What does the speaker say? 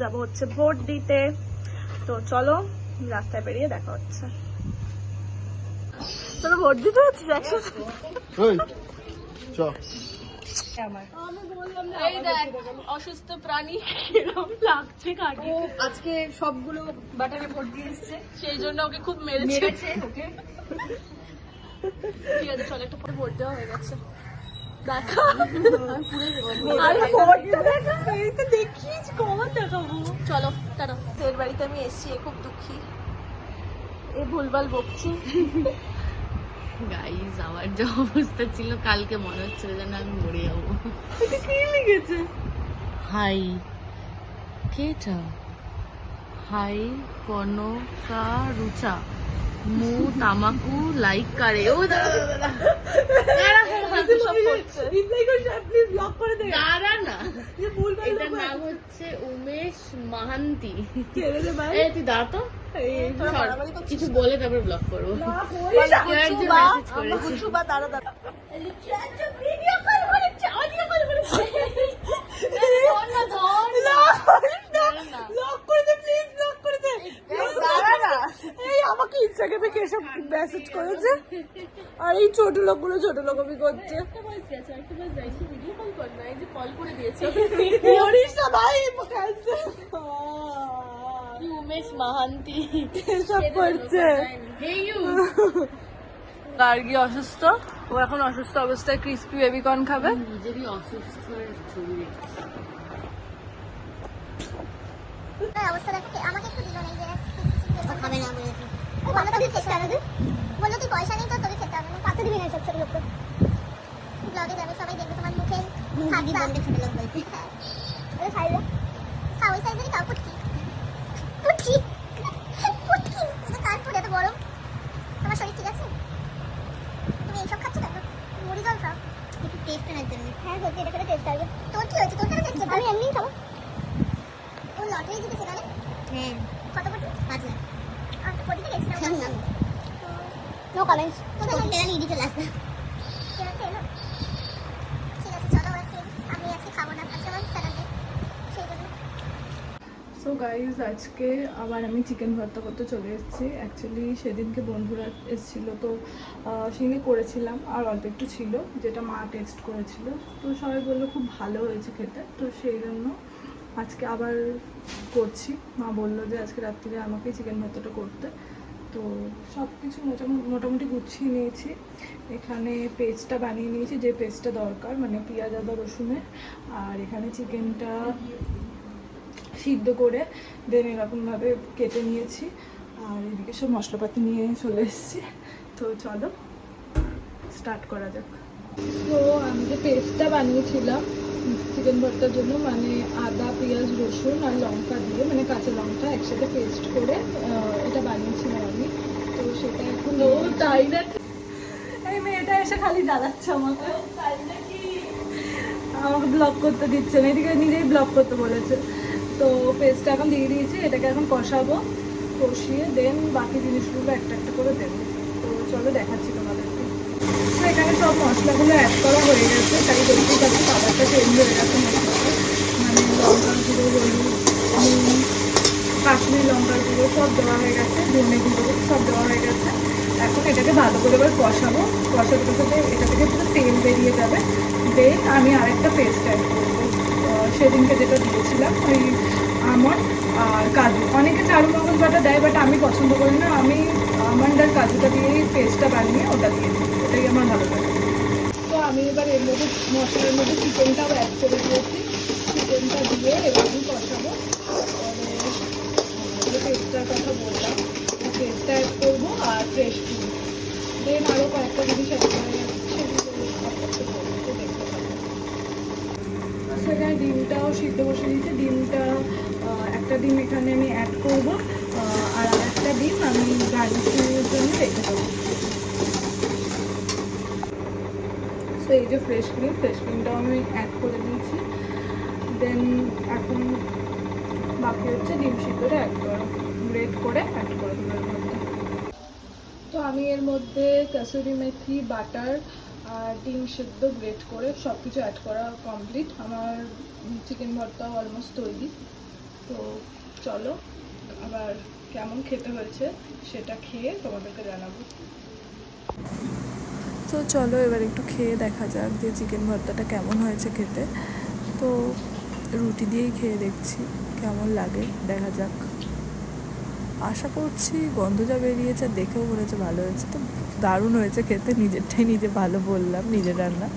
যাবো হচ্ছে ভোট দিতে। তো চলো রাস্তায় বেরিয়ে দেখা হচ্ছে। তোরা ভোট দিতে হচ্ছে একসাথে? অসুস্থ প্রাণী এরকম লাগছে কাকে। আজকে সবগুলো বাটারে ভোট দিয়ে এসছে, সেই জন্য ওকে খুব মেরেছে ওকে। ঠিক আছে চলো, একটা পরে ভোট দেওয়া হয়ে গেছে। চলো টাটা। এর বাড়িতে আমি এসেছি, খুব দুঃখী, এ ভুলভাল বকছি। গাইস আমার যে অবস্থা ছিল কালকে মনে হচ্ছিল যেন আমি মরে যাবো। কি লিখেছে? হাই কেটা হাই কনকা রুচা মু তামাকু লাইক করে। ও দাঁড়া না, এটার নাম হচ্ছে উমেশ মাহান্তি। তুই দাঁড়া তো, কিছু বলে তারপর ব্লক করবো। আমাকে ইনস্টাগ্রামে কে সব মেসেজ করেছে, আর এই ছোট লোকগুলো ছোট লোকমি করছে। উমেশ মাহান্তি সব করছে। গার্গি অসুস্থ, ও এখন অসুস্থ অবস্থায় ক্রিস্পি বেবিকর্ন খাবে। নিজেরই অসুস্থ ছবি দেখছি। অবস্থা দেখো, আমাকে একটু দিল না যে খাবে না বলেছে। ও ভালো করে খেতে হবে, বললো তুই পয়সা নেই তো তোকে খেতে হবে না। পাতে দিবি না সব ছোট লোককে, ব্লগে যাবে সবাই দেখবে তোমার মুখে হাসি বন্ধে ছোট লোক বলছে। ওই সাইজে খাও, ওই সাইজেরই খাও। পুটকি পুটকি পুটকি, এটা তারপর এত গরম। তোমার শরীর ঠিক আছে? তুমি এইসব খাচ্ছ কেন? মুড়ি জল খাও, একটু টেস্ট আনার জন্য। হ্যাঁ সত্যি এটা করে টেস্ট আসবে। তোর কি হয়েছে? তোর কেন টেস্ট? আমি এমনিই খাবো। ও লটারি জিতেছে না? হ্যাঁ। কত কোটি? 5 লাখ। আমি কোটিতে গেছিলাম না। No comments. কোথায় গেলে নিয়ে চলে আসবে। কেনাতে এলো? ঠিক আছে চলো আজকে আমি আজকে খাবো না, আজকে আমার স্যাটারডে, সেই জন্য। সো গাইজ আজকে আবার আমি চিকেন ভর্তা করতে চলে এসেছি। অ্যাকচুয়ালি সেদিনকে বন্ধুরা এসেছিলো, তো সেদিনে করেছিলাম আর অল্প একটু ছিল, যেটা মা টেস্ট করেছিল। তো সবাই বললো খুব ভালো হয়েছে খেতে, তো সেই জন্য আজকে আবার করছি। মা বললো যে আজকে রাত্রিরে আমাকেই চিকেন ভর্তাটা করতে। তো সব কিছু মোটামুটি গুছিয়ে নিয়েছি। এখানে পেস্টটা বানিয়ে নিয়েছি, যে পেস্টটা দরকার, মানে পেঁয়াজ আদা রসুনের। আর এখানে চিকেনটা সিদ্ধ করে দেন এরকমভাবে কেটে নিয়েছি। আর এদিকে সব মশলাপাতি নিয়ে চলে এসেছি। তো চলো স্টার্ট করা যাক। তো আমি যে পেস্টটা বানিয়েছিলাম চিকেন ভর্তার জন্য, মানে আদা পেঁয়াজ রসুন আর লঙ্কা দিয়ে, মানে কাঁচা লঙ্কা একসাথে পেস্ট করে এটা বানিয়েছিলাম আমি। তো সেটা এখন তাই না, এই মেয়েটা এসে খালি দাঁড়াচ্ছে আমাকে, আমাকে ব্লক করতে দিচ্ছে না, এদিকে নিজেই ব্লক করতে বলেছে। তো পেস্টটা এখন দিয়ে দিয়েছি, এটাকে এখন কষাবো, কষিয়ে দেন বাকি জিনিসগুলো একটা একটা করে দেবো। তো চলো দেখাচ্ছি তোমাদেরকে। তো এখানে সব মশলাগুলো অ্যাড করা হয়ে গেছে, তাই দেখতেই পাচ্ছি কালারটা চেঞ্জ হয়ে গেছে মশলাটা, মানে লঙ্কার গুঁড়ো, হলুদ, নুন, কাশ্মীরি লঙ্কার গুঁড়ো সব দেওয়া হয়ে গেছে, ধনে গুঁড়ো সব দেওয়া হয়ে গেছে। এখন এটাকে ভালো করে এবার কষাবো, কষাতে কষাতে এটা থেকে পুরো তেল বেরিয়ে যাবে। দেন আমি আরেকটা পেস্ট অ্যাড করবো, সেদিনকে যেটা দিয়েছিলাম ওই আমন্ড আর কাজু। অনেকে চারু মগজ বাটা দেয়, বাট আমি পছন্দ করি না, আমি আমন্ড আর কাজুটা দিয়েই পেস্টটা বানিয়ে ওটা দিয়ে দিই, ওটাই আমার ভালো লাগে। তো আমি এবার এর মধ্যে মশলার মধ্যে চিকেনটাও অ্যাড করে দিয়েছি, চিকেনটা দিয়ে এবার আমি কষাবো। যে পেস্টটার কথা বললাম পেস্টটা অ্যাড করবো আর ফ্রেশ ক্রিম, দেন আরও কয়েকটা জিনিস অ্যাড করে যাচ্ছে, সেখানে ডিমটাও সিদ্ধ বসে দিয়েছি। ডিমটা একটা ডিম এখানে আমি অ্যাড করবো, আর একটা ডিম আমি গার্নিশিংয়ের জন্য রেখে দেবো। তো এই যে ফ্রেশ ক্রিমটাও আমি অ্যাড করে দিয়েছি। দেন এখন বাকি হচ্ছে ডিম সিদ্ধটা অ্যাড করা, গ্রেট করে অ্যাড করে দেবো এর মধ্যে। তো আমি এর মধ্যে কাসুরি মেথি, বাটার আর ডিম সিদ্ধ গ্রেট করে সব কিছু অ্যাড করা কমপ্লিট। আমার চিকেন ভর্তা অলমোস্ট তৈরি। তো চলো আবার কেমন খেতে হয়েছে সেটা খেয়ে তোমাদেরকে জানাবো। তো চলো এবার একটু খেয়ে দেখা যাক যে চিকেন ভর্তাটা কেমন হয়েছে খেতে। তো রুটি দিয়েই খেয়ে দেখছি কেমন লাগে, দেখা যাক। আশা করছি গন্ধ যা বেরিয়েছে দেখেও মনে হচ্ছে ভালো হয়েছে। তো দারুণ হয়েছে খেতে, নিজেরটাই নিজে ভালো বললাম, নিজের রান্না।